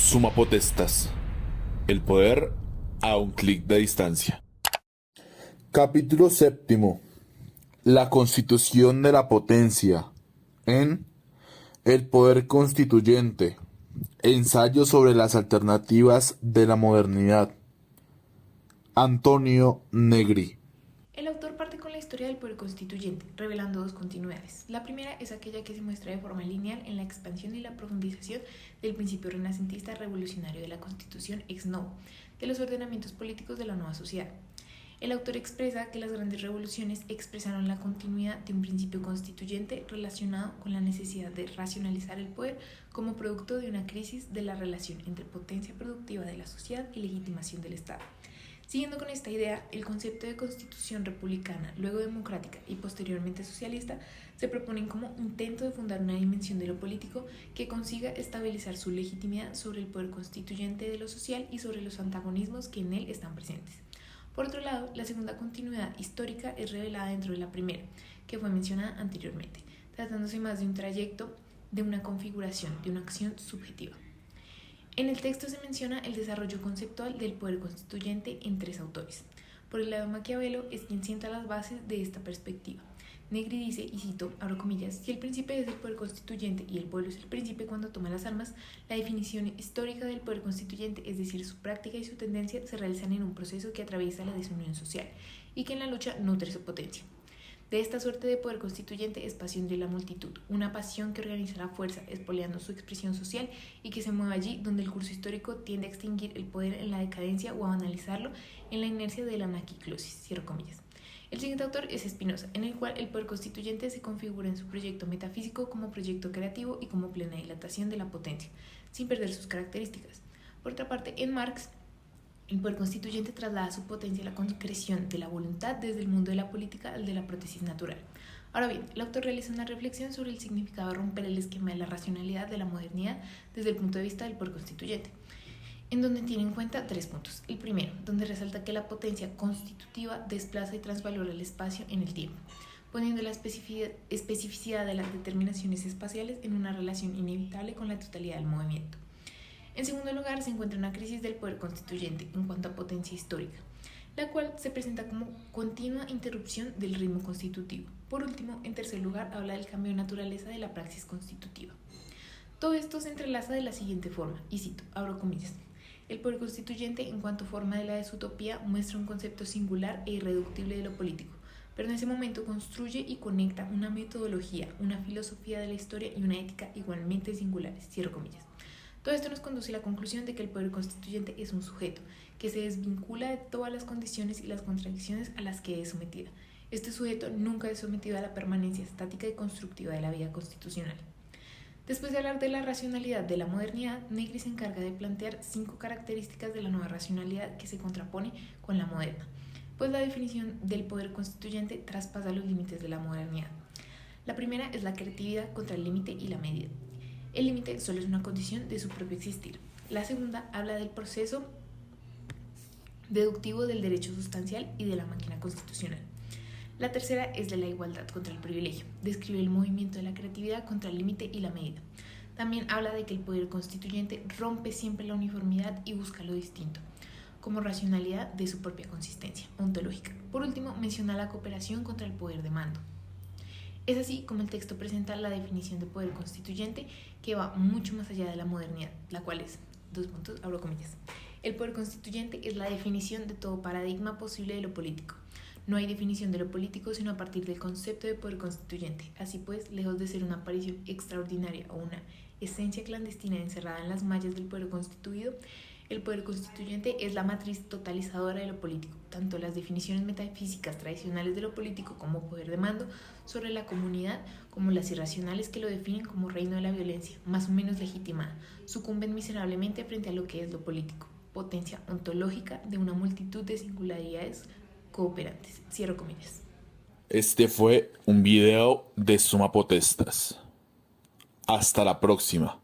Suma potestas. El poder a un clic de distancia. Capítulo séptimo. La constitución de la potencia. En El poder constituyente. Ensayo sobre las alternativas de la modernidad. Antonio Negri. El autor parte con la historia del poder constituyente, revelando dos continuidades. La primera es aquella que se muestra de forma lineal en la expansión y la profundización del principio renacentista revolucionario de la Constitución ex novo, de los ordenamientos políticos de la nueva sociedad. El autor expresa que las grandes revoluciones expresaron la continuidad de un principio constituyente relacionado con la necesidad de racionalizar el poder como producto de una crisis de la relación entre potencia productiva de la sociedad y legitimación del Estado. Siguiendo con esta idea, el concepto de constitución republicana, luego democrática y posteriormente socialista, se proponen como intento de fundar una dimensión de lo político que consiga estabilizar su legitimidad sobre el poder constituyente de lo social y sobre los antagonismos que en él están presentes. Por otro lado, la segunda continuidad histórica es revelada dentro de la primera, que fue mencionada anteriormente, tratándose más de un trayecto, de una configuración, de una acción subjetiva. En el texto se menciona el desarrollo conceptual del poder constituyente en tres autores. Por el lado, Maquiavelo es quien sienta las bases de esta perspectiva. Negri dice, y cito, abro comillas, si el príncipe es el poder constituyente y el pueblo es el príncipe cuando toma las armas, la definición histórica del poder constituyente, es decir, su práctica y su tendencia, se realizan en un proceso que atraviesa la desunión social y que en la lucha nutre su potencia. De esta suerte de poder constituyente es pasión de la multitud, una pasión que organiza la fuerza, espoleando su expresión social y que se mueve allí donde el curso histórico tiende a extinguir el poder en la decadencia o a banalizarlo en la inercia de la anaquiclosis, cierro comillas. El siguiente autor es Spinoza, en el cual el poder constituyente se configura en su proyecto metafísico como proyecto creativo y como plena dilatación de la potencia, sin perder sus características. Por otra parte, en Marx, el poder constituyente traslada su potencia a la concreción de la voluntad desde el mundo de la política al de la prótesis natural. Ahora bien, el autor realiza una reflexión sobre el significado de romper el esquema de la racionalidad de la modernidad desde el punto de vista del poder constituyente, en donde tiene en cuenta tres puntos. El primero, donde resalta que la potencia constitutiva desplaza y transvalora el espacio en el tiempo, poniendo la especificidad de las determinaciones espaciales en una relación inevitable con la totalidad del movimiento. En segundo lugar, se encuentra una crisis del poder constituyente en cuanto a potencia histórica, la cual se presenta como continua interrupción del ritmo constitutivo. Por último, en tercer lugar, habla del cambio de naturaleza de la praxis constitutiva. Todo esto se entrelaza de la siguiente forma, y cito, abro comillas. El poder constituyente, en cuanto forma de la desutopía, muestra un concepto singular e irreductible de lo político, pero en ese momento construye y conecta una metodología, una filosofía de la historia y una ética igualmente singulares, cierro comillas. Todo esto nos conduce a la conclusión de que el poder constituyente es un sujeto que se desvincula de todas las condiciones y las contradicciones a las que es sometida. Este sujeto nunca es sometido a la permanencia estática y constructiva de la vida constitucional. Después de hablar de la racionalidad de la modernidad, Negri se encarga de plantear 5 características de la nueva racionalidad que se contrapone con la moderna, pues la definición del poder constituyente traspasa los límites de la modernidad. La primera es la creatividad contra el límite y la medida. El límite solo es una condición de su propio existir. La segunda habla del proceso deductivo del derecho sustancial y de la máquina constitucional. La tercera es de la igualdad contra el privilegio. Describe el movimiento de la creatividad contra el límite y la medida. También habla de que el poder constituyente rompe siempre la uniformidad y busca lo distinto, como racionalidad de su propia consistencia ontológica. Por último, menciona la cooperación contra el poder de mando. Es así como el texto presenta la definición de poder constituyente que va mucho más allá de la modernidad, la cual es, abro comillas, el poder constituyente es la definición de todo paradigma posible de lo político. No hay definición de lo político sino a partir del concepto de poder constituyente. Así pues, lejos de ser una aparición extraordinaria o una esencia clandestina encerrada en las mallas del poder constituido, el poder constituyente es la matriz totalizadora de lo político. Tanto las definiciones metafísicas tradicionales de lo político como poder de mando sobre la comunidad, como las irracionales que lo definen como reino de la violencia, más o menos legitimada, sucumben miserablemente frente a lo que es lo político, potencia ontológica de una multitud de singularidades cooperantes. Cierro comillas. Este fue un video de Suma Potestas. Hasta la próxima.